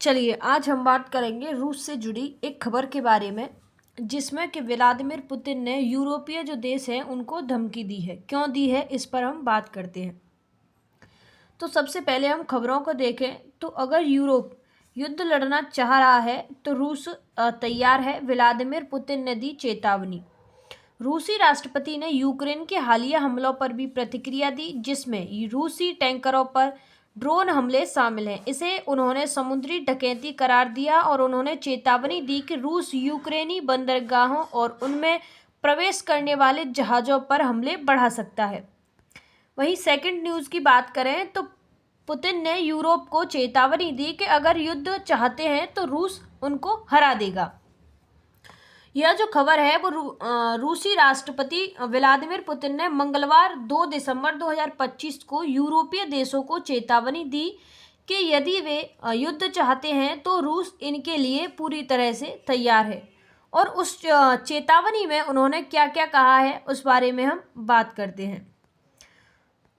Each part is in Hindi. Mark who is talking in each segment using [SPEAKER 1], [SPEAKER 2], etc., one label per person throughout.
[SPEAKER 1] चलिए आज हम बात करेंगे रूस से जुड़ी एक खबर के बारे में, जिसमें कि व्लादिमीर पुतिन ने यूरोपीय जो देश हैं उनको धमकी दी है। क्यों दी है, इस पर हम बात करते हैं। तो सबसे पहले हम खबरों को देखें तो अगर यूरोप युद्ध लड़ना चाह रहा है तो रूस तैयार है, व्लादिमीर पुतिन ने दी चेतावनी। रूसी राष्ट्रपति ने यूक्रेन के हालिया हमलों पर भी प्रतिक्रिया दी, जिसमें रूसी टैंकरों पर ड्रोन हमले शामिल हैं। इसे उन्होंने समुद्री डकैती करार दिया और उन्होंने चेतावनी दी कि रूस यूक्रेनी बंदरगाहों और उनमें प्रवेश करने वाले जहाज़ों पर हमले बढ़ा सकता है। वहीं सेकंड न्यूज़ की बात करें तो पुतिन ने यूरोप को चेतावनी दी कि अगर युद्ध चाहते हैं तो रूस उनको हरा देगा। यह जो खबर है वो रूसी राष्ट्रपति व्लादिमीर पुतिन ने मंगलवार 2 दिसंबर 2025 को यूरोपीय देशों को चेतावनी दी कि यदि वे युद्ध चाहते हैं तो रूस इनके लिए पूरी तरह से तैयार है। और उस चेतावनी में उन्होंने क्या क्या कहा है उस बारे में हम बात करते हैं।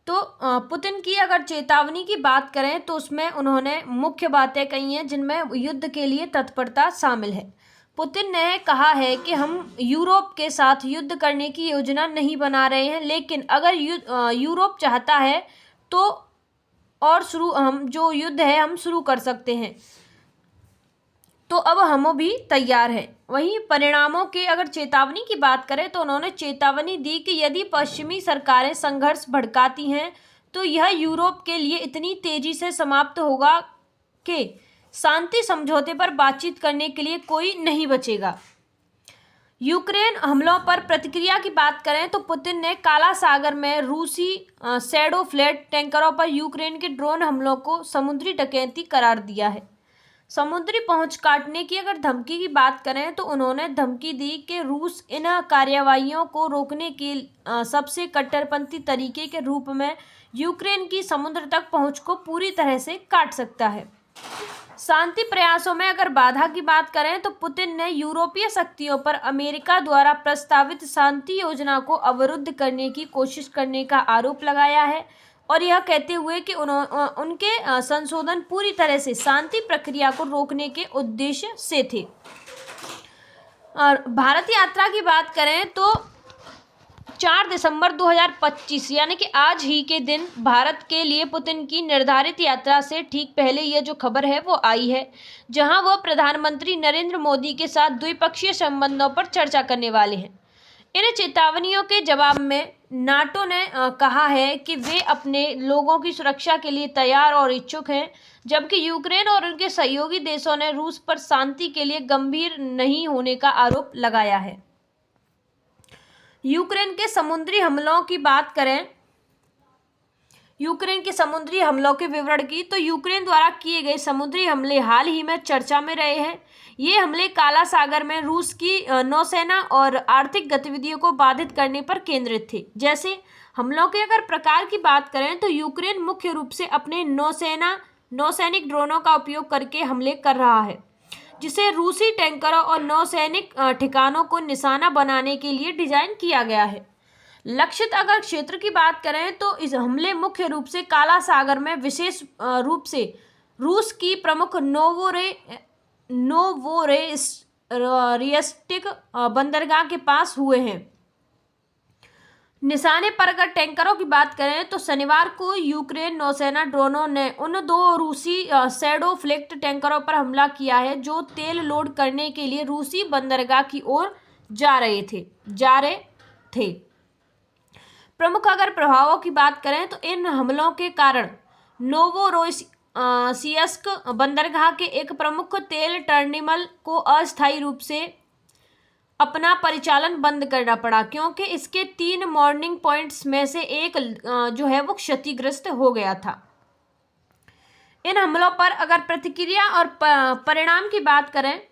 [SPEAKER 1] तो पुतिन की अगर चेतावनी की बात करें तो उसमें उन्होंने मुख्य बातें कही हैं, जिनमें युद्ध के लिए तत्परता शामिल है। पुतिन ने कहा है कि हम यूरोप के साथ युद्ध करने की योजना नहीं बना रहे हैं, लेकिन अगर यूरोप चाहता है तो और हम जो युद्ध है हम शुरू कर सकते हैं, तो अब हम भी तैयार हैं। वहीं परिणामों के अगर चेतावनी की बात करें तो उन्होंने चेतावनी दी कि यदि पश्चिमी सरकारें संघर्ष भड़काती हैं तो यह यूरोप के लिए इतनी तेजी से समाप्त होगा कि शांति समझौते पर बातचीत करने के लिए कोई नहीं बचेगा। यूक्रेन हमलों पर प्रतिक्रिया की बात करें तो पुतिन ने काला सागर में रूसी शैडो फ्लीट टैंकरों पर यूक्रेन के ड्रोन हमलों को समुद्री डकैती करार दिया है। समुद्री पहुंच काटने की अगर धमकी की बात करें तो उन्होंने धमकी दी कि रूस इन कार्रवाइयों को रोकने के सबसे कट्टरपंथी तरीके के रूप में यूक्रेन की समुद्र तक पहुंच को पूरी तरह से काट सकता है। शांति प्रयासों में अगर बाधा की बात करें तो पुतिन ने यूरोपीय शक्तियों पर अमेरिका द्वारा प्रस्तावित शांति योजना को अवरुद्ध करने की कोशिश करने का आरोप लगाया है, और यह कहते हुए कि उनके संशोधन पूरी तरह से शांति प्रक्रिया को रोकने के उद्देश्य से थे। और भारत यात्रा की बात करें तो 4 दिसंबर 2025 यानी कि आज ही के दिन भारत के लिए पुतिन की निर्धारित यात्रा से ठीक पहले यह जो खबर है वो आई है, जहां वह प्रधानमंत्री नरेंद्र मोदी के साथ द्विपक्षीय संबंधों पर चर्चा करने वाले हैं। इन चेतावनियों के जवाब में नाटो ने कहा है कि वे अपने लोगों की सुरक्षा के लिए तैयार और इच्छुक हैं, जबकि यूक्रेन और उनके सहयोगी देशों ने रूस पर शांति के लिए गंभीर नहीं होने का आरोप लगाया है। यूक्रेन के समुद्री हमलों की बात करें, यूक्रेन के समुद्री हमलों के विवरण की तो यूक्रेन द्वारा किए गए समुद्री हमले हाल ही में चर्चा में रहे हैं। ये हमले काला सागर में रूस की नौसेना और आर्थिक गतिविधियों को बाधित करने पर केंद्रित थे। जैसे हमलों के अगर प्रकार की बात करें तो यूक्रेन मुख्य रूप से अपने नौसैनिक ड्रोनों का उपयोग करके हमले कर रहा है, जिसे रूसी टैंकरों और नौसैनिक ठिकानों को निशाना बनाने के लिए डिजाइन किया गया है। लक्षित अगर क्षेत्र की बात करें तो इस हमले मुख्य रूप से काला सागर में विशेष रूप से रूस की प्रमुख नोवोरोसिस्क बंदरगाह के पास हुए हैं। निशाने पर अगर टैंकरों की बात करें तो शनिवार को यूक्रेन नौसेना ड्रोनों ने उन 2 रूसी शैडो फ्लीट टैंकरों पर हमला किया है जो तेल लोड करने के लिए रूसी बंदरगाह की ओर जा रहे थे। प्रमुख अगर प्रभावों की बात करें तो इन हमलों के कारण नोवोरोसिस्क बंदरगाह के एक प्रमुख तेल टर्मिनल को अस्थायी रूप से अपना परिचालन बंद करना पड़ा, क्योंकि इसके 3 मॉर्निंग पॉइंट्स में से एक जो है वो क्षतिग्रस्त हो गया था। इन हमलों पर अगर प्रतिक्रिया और परिणाम की बात करें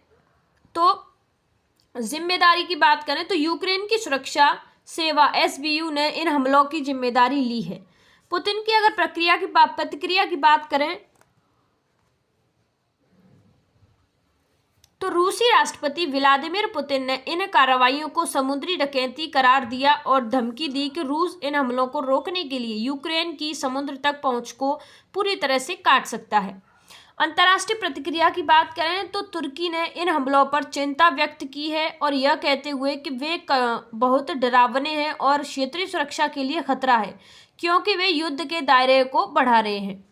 [SPEAKER 1] तो जिम्मेदारी की बात करें तो यूक्रेन की सुरक्षा सेवा SBU ने इन हमलों की जिम्मेदारी ली है। पुतिन की अगर प्रतिक्रिया की बात करें तो रूसी राष्ट्रपति व्लादिमीर पुतिन ने इन कार्रवाइयों को समुद्री डकैती करार दिया और धमकी दी कि रूस इन हमलों को रोकने के लिए यूक्रेन की समुद्र तक पहुंच को पूरी तरह से काट सकता है। अंतर्राष्ट्रीय प्रतिक्रिया की बात करें तो तुर्की ने इन हमलों पर चिंता व्यक्त की है और यह कहते हुए कि वे बहुत डरावने हैं और क्षेत्रीय सुरक्षा के लिए खतरा है, क्योंकि वे युद्ध के दायरे को बढ़ा रहे हैं।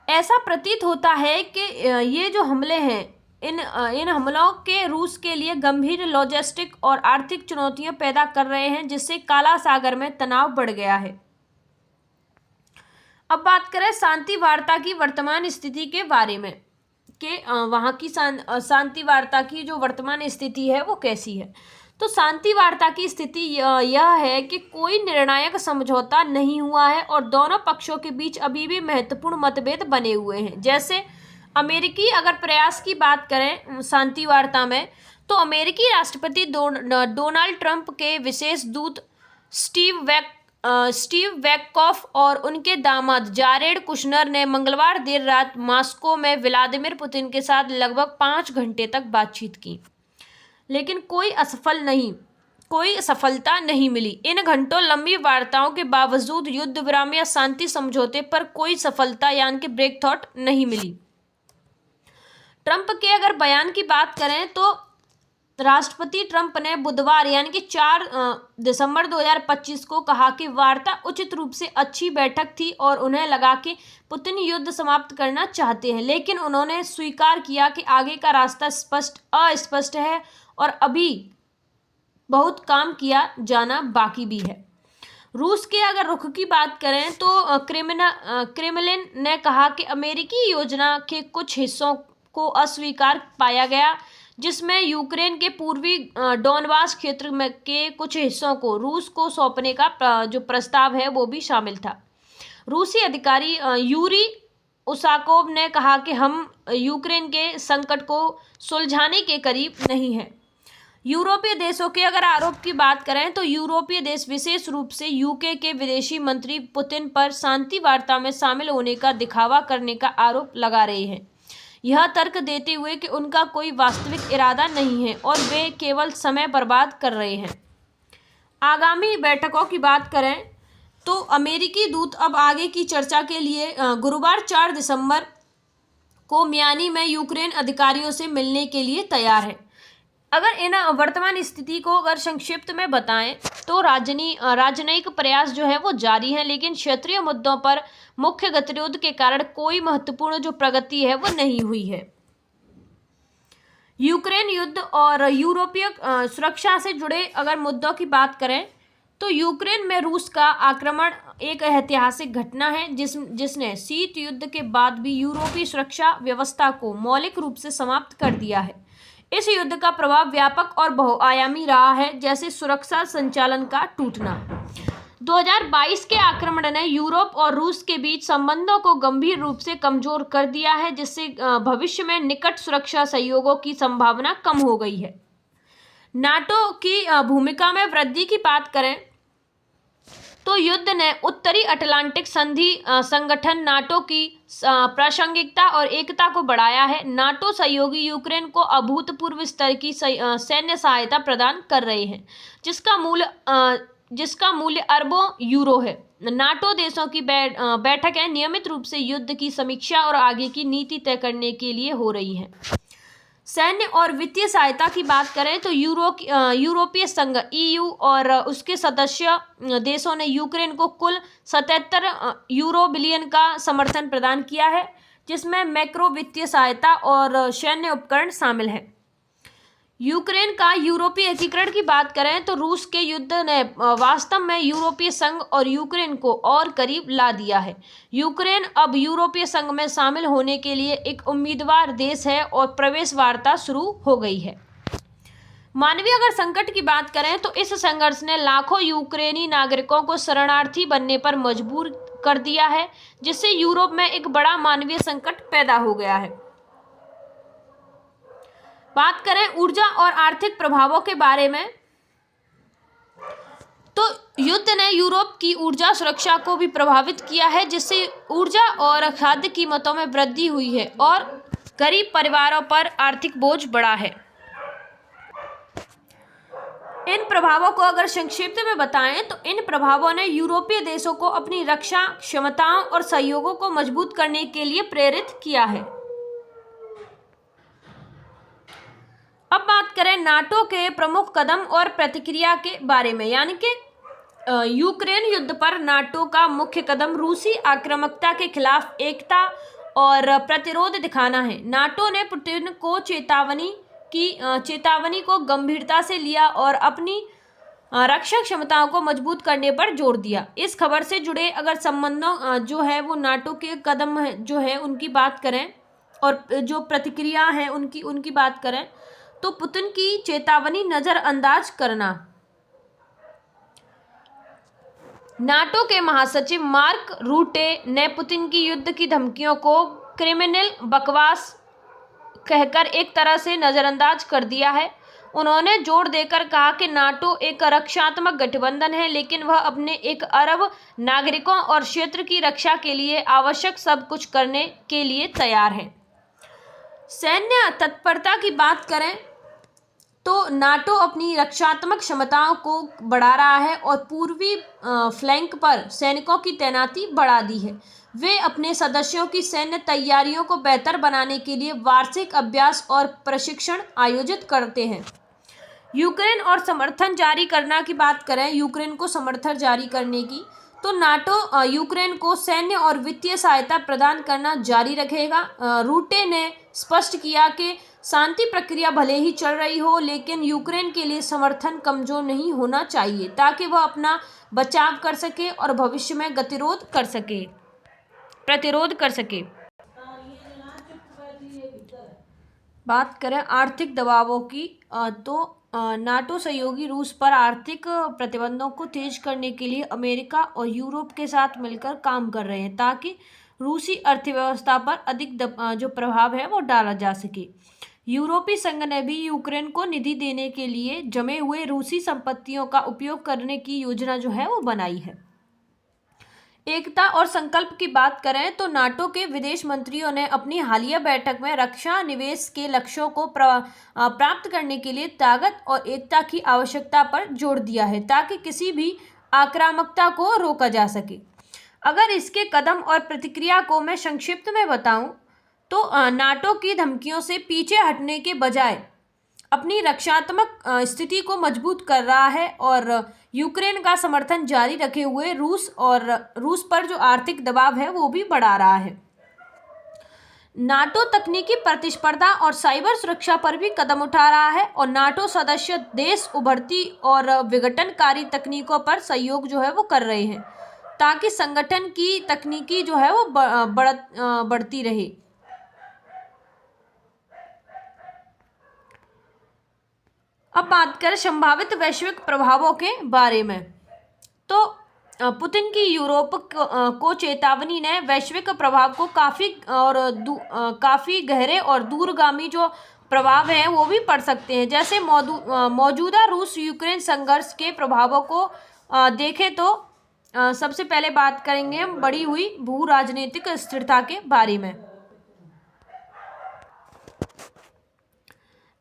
[SPEAKER 1] ऐसा प्रतीत होता है कि ये जो हमले हैं, इन हमलों के रूस के लिए गंभीर लॉजिस्टिक और आर्थिक चुनौतियां पैदा कर रहे हैं, जिससे काला सागर में तनाव बढ़ गया है। अब बात करें शांति वार्ता की वर्तमान स्थिति के बारे में कि वहाँ की शांति वार्ता की जो वर्तमान स्थिति है वो कैसी है। तो शांति वार्ता की स्थिति यह है कि कोई निर्णायक समझौता नहीं हुआ है और दोनों पक्षों के बीच अभी भी महत्वपूर्ण मतभेद बने हुए हैं। जैसे अमेरिकी अगर प्रयास की बात करें शांति वार्ता में, तो अमेरिकी राष्ट्रपति डोनाल्ड ट्रंप के विशेष दूत स्टीव वैटकॉफ और उनके दामाद जारेड कुशनर ने मंगलवार देर रात मॉस्को में व्लादिमीर पुतिन के साथ लगभग 5 घंटे तक बातचीत की, लेकिन कोई सफलता नहीं मिली। इन घंटों लंबी वार्ताओं के बावजूद युद्ध विराम या शांति समझौते पर कोई सफलता यानी कि ब्रेक थ्रू नहीं मिली। ट्रंप के अगर बयान की बात करें तो राष्ट्रपति ट्रंप ने बुधवार यानी कि 4 दिसंबर 2025 को कहा कि वार्ता उचित रूप से अच्छी बैठक थी और उन्हें लगा कि पुतिन युद्ध समाप्त करना चाहते हैं, लेकिन उन्होंने स्वीकार किया कि आगे का रास्ता अस्पष्ट है और अभी बहुत काम किया जाना बाकी भी है। रूस के अगर रुख की बात करें तो क्रेमलिन ने कहा कि अमेरिकी योजना के कुछ हिस्सों को अस्वीकार पाया गया, जिसमें यूक्रेन के पूर्वी डोनबास क्षेत्र में के कुछ हिस्सों को रूस को सौंपने का जो प्रस्ताव है वो भी शामिल था। रूसी अधिकारी यूरी उसाकोव ने कहा कि हम यूक्रेन के संकट को सुलझाने के करीब नहीं हैं। यूरोपीय देशों के अगर आरोप की बात करें तो यूरोपीय देश विशेष रूप से यूके के विदेशी मंत्री पुतिन पर शांति वार्ता में शामिल होने का दिखावा करने का आरोप लगा रहे हैं, यह तर्क देते हुए कि उनका कोई वास्तविक इरादा नहीं है और वे केवल समय बर्बाद कर रहे हैं। आगामी बैठकों की बात करें तो अमेरिकी दूत अब आगे की चर्चा के लिए गुरुवार 4 दिसंबर को म्यानी में यूक्रेन अधिकारियों से मिलने के लिए तैयार है। अगर इन वर्तमान स्थिति को अगर संक्षिप्त में बताएं तो राजनयिक प्रयास जो है वो जारी है, लेकिन क्षेत्रीय मुद्दों पर मुख्य गतिरोध के कारण कोई महत्वपूर्ण जो प्रगति है वो नहीं हुई है। यूक्रेन युद्ध और यूरोपीय सुरक्षा से जुड़े अगर मुद्दों की बात करें तो यूक्रेन में रूस का आक्रमण एक ऐतिहासिक घटना है जिसने शीत युद्ध के बाद भी यूरोपीय सुरक्षा व्यवस्था को मौलिक रूप से समाप्त कर दिया है। इस युद्ध का प्रभाव व्यापक और बहुआयामी रहा है, जैसे सुरक्षा संचालन का टूटना। 2022 के आक्रमण ने यूरोप और रूस के बीच संबंधों को गंभीर रूप से कमजोर कर दिया है, जिससे भविष्य में निकट सुरक्षा सहयोगों की संभावना कम हो गई है। नाटो की भूमिका में वृद्धि की बात करें तो युद्ध ने उत्तरी अटलांटिक संधि संगठन नाटो की प्रासंगिकता और एकता को बढ़ाया है। नाटो सहयोगी यूक्रेन को अभूतपूर्व स्तर की सैन्य सहायता प्रदान कर रहे हैं, जिसका मूल्य अरबों यूरो है। नाटो देशों की बैठकें नियमित रूप से युद्ध की समीक्षा और आगे की नीति तय करने के लिए हो रही हैं। सैन्य और वित्तीय सहायता की बात करें तो यूरोपीय संघ EU और उसके सदस्य देशों ने यूक्रेन को कुल 77 यूरो बिलियन का समर्थन प्रदान किया है, जिसमें मैक्रो वित्तीय सहायता और सैन्य उपकरण शामिल हैं। यूक्रेन का यूरोपीय एकीकरण की बात करें तो रूस के युद्ध ने वास्तव में यूरोपीय संघ और यूक्रेन को और करीब ला दिया है। यूक्रेन अब यूरोपीय संघ में शामिल होने के लिए एक उम्मीदवार देश है और प्रवेश वार्ता शुरू हो गई है। मानवीय अगर संकट की बात करें तो इस संघर्ष ने लाखों यूक्रेनी नागरिकों को शरणार्थी बनने पर मजबूर कर दिया है, जिससे यूरोप में एक बड़ा मानवीय संकट पैदा हो गया है। बात करें ऊर्जा और आर्थिक प्रभावों के बारे में तो युद्ध ने यूरोप की ऊर्जा सुरक्षा को भी प्रभावित किया है, जिससे ऊर्जा और खाद्य कीमतों में वृद्धि हुई है और गरीब परिवारों पर आर्थिक बोझ बढ़ा है। इन प्रभावों को अगर संक्षिप्त में बताएं तो इन प्रभावों ने यूरोपीय देशों को अपनी रक्षा क्षमताओं और सहयोगों को मजबूत करने के लिए प्रेरित किया है। अब बात करें नाटो के प्रमुख कदम और प्रतिक्रिया के बारे में, यानी कि यूक्रेन युद्ध पर नाटो का मुख्य कदम रूसी आक्रामकता के खिलाफ एकता और प्रतिरोध दिखाना है। नाटो ने पुतिन को चेतावनी को गंभीरता से लिया और अपनी रक्षा क्षमताओं को मजबूत करने पर जोर दिया। इस खबर से जुड़े अगर संबंधों जो है वो नाटो के कदम जो है उनकी बात करें और जो प्रतिक्रिया है उनकी बात करें तो पुतिन की चेतावनी नजरअंदाज करना। नाटो के महासचिव मार्क रूटे ने पुतिन की युद्ध की धमकियों को क्रिमिनल बकवास कहकर एक तरह से नजरअंदाज कर दिया है। उन्होंने जोर देकर कहा कि नाटो एक रक्षात्मक गठबंधन है, लेकिन वह अपने 1 अरब नागरिकों और क्षेत्र की रक्षा के लिए आवश्यक सब कुछ करने के लिए तैयार है। सैन्य तत्परता की बात करें तो नाटो अपनी रक्षात्मक क्षमताओं को बढ़ा रहा है और पूर्वी फ्लैंक पर सैनिकों की तैनाती बढ़ा दी है। वे अपने सदस्यों की सैन्य तैयारियों को बेहतर बनाने के लिए वार्षिक अभ्यास और प्रशिक्षण आयोजित करते हैं। यूक्रेन और समर्थन जारी करना की बात करें, यूक्रेन को समर्थन जारी करने की, तो नाटो यूक्रेन को सैन्य और वित्तीय सहायता प्रदान करना जारी रखेगा। रूटे ने स्पष्ट किया कि शांति प्रक्रिया भले ही चल रही हो, लेकिन यूक्रेन के लिए समर्थन कमजोर नहीं होना चाहिए ताकि वह अपना बचाव कर सके और भविष्य में प्रतिरोध कर सके। बात करें आर्थिक दबावों की तो नाटो सहयोगी रूस पर आर्थिक प्रतिबंधों को तेज करने के लिए अमेरिका और यूरोप के साथ मिलकर काम कर रहे हैं ताकि रूसी अर्थव्यवस्था पर अधिक जो प्रभाव है वो डाला जा सके। यूरोपीय संघ ने भी यूक्रेन को निधि देने के लिए जमे हुए रूसी संपत्तियों का उपयोग करने की योजना जो है वो बनाई है। एकता और संकल्प की बात करें तो नाटो के विदेश मंत्रियों ने अपनी हालिया बैठक में रक्षा निवेश के लक्ष्यों को प्राप्त करने के लिए ताकत और एकता की आवश्यकता पर जोर दिया है ताकि किसी भी आक्रामकता को रोका जा सके। अगर इसके कदम और प्रतिक्रिया को मैं संक्षिप्त में बताऊं तो नाटो की धमकियों से पीछे हटने के बजाय अपनी रक्षात्मक स्थिति को मजबूत कर रहा है और यूक्रेन का समर्थन जारी रखे हुए रूस पर जो आर्थिक दबाव है वो भी बढ़ा रहा है। नाटो तकनीकी प्रतिस्पर्धा और साइबर सुरक्षा पर भी कदम उठा रहा है और नाटो सदस्य देश उभरती और विघटनकारी तकनीकों पर सहयोग जो है वो कर रहे हैं ताकि संगठन की तकनीकी जो है वो बढ़ती रहे। अब बात करें संभावित वैश्विक प्रभावों के बारे में तो पुतिन की यूरोप को चेतावनी ने वैश्विक प्रभाव को काफ़ी गहरे और दूरगामी जो प्रभाव हैं वो भी पड़ सकते हैं। जैसे मौजूदा रूस यूक्रेन संघर्ष के प्रभावों को देखें तो सबसे पहले बात करेंगे हम बढ़ी हुई भू राजनीतिक स्थिरता के बारे में।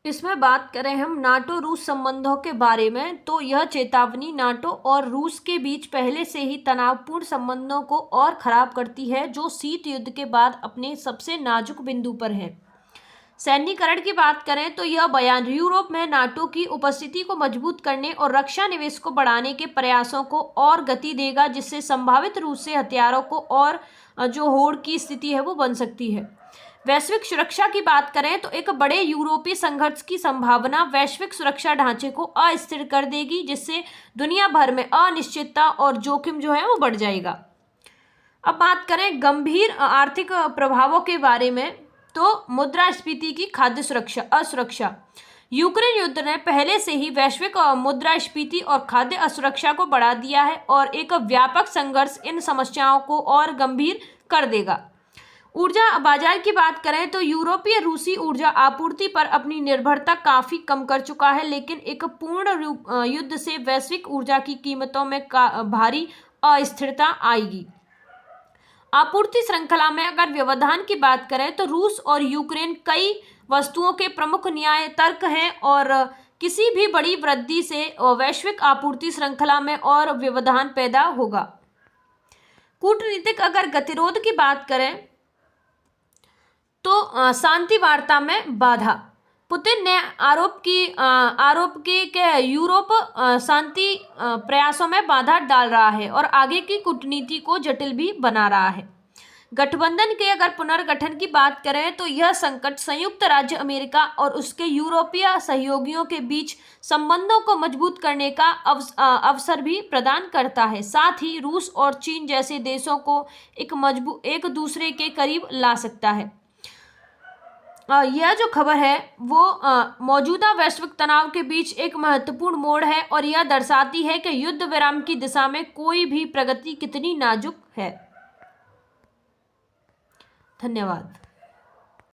[SPEAKER 1] इसमें बात करें हम नाटो रूस संबंधों के बारे में तो यह चेतावनी नाटो और रूस के बीच पहले से ही तनावपूर्ण संबंधों को और खराब करती है जो शीत युद्ध के बाद अपने सबसे नाजुक बिंदु पर है। सैन्यीकरण की बात करें तो यह बयान यूरोप में नाटो की उपस्थिति को मजबूत करने और रक्षा निवेश को बढ़ाने के प्रयासों को और गति देगा जिससे संभावित रूप से हथियारों को और जो होड़ की स्थिति है वो बन सकती है। वैश्विक सुरक्षा की बात करें तो एक बड़े यूरोपीय संघर्ष की संभावना वैश्विक सुरक्षा ढांचे को अस्थिर कर देगी जिससे दुनिया भर में अनिश्चितता और जोखिम जो है वो बढ़ जाएगा। अब बात करें गंभीर आर्थिक प्रभावों के बारे में तो मुद्रास्फीति की खाद्य असुरक्षा। यूक्रेन युद्ध ने पहले से ही वैश्विक मुद्रास्फीति और खाद्य असुरक्षा को बढ़ा दिया है और एक व्यापक संघर्ष इन समस्याओं को और गंभीर कर देगा। ऊर्जा बाजार की बात करें तो यूरोपीय रूसी ऊर्जा आपूर्ति पर अपनी निर्भरता काफ़ी कम कर चुका है, लेकिन एक पूर्ण युद्ध से वैश्विक ऊर्जा की कीमतों में भारी अस्थिरता आएगी। आपूर्ति श्रृंखला में अगर व्यवधान की बात करें तो रूस और यूक्रेन कई वस्तुओं के प्रमुख न्याय तर्क हैं और किसी भी बड़ी वृद्धि से वैश्विक आपूर्ति श्रृंखला में और व्यवधान पैदा होगा। कूटनीतिक अगर गतिरोध की बात करें तो शांति वार्ता में बाधा। पुतिन ने आरोप की कि यूरोप शांति प्रयासों में बाधा डाल रहा है और आगे की कूटनीति को जटिल भी बना रहा है। गठबंधन के अगर पुनर्गठन की बात करें तो यह संकट संयुक्त राज्य अमेरिका और उसके यूरोपीय सहयोगियों के बीच संबंधों को मजबूत करने का अवसर भी प्रदान करता है। साथ ही रूस और चीन जैसे देशों को एक दूसरे के करीब ला सकता है। यह जो खबर है वो मौजूदा वैश्विक तनाव के बीच एक महत्वपूर्ण मोड़ है और यह दर्शाती है कि युद्ध विराम की दिशा में कोई भी प्रगति कितनी नाजुक है। धन्यवाद।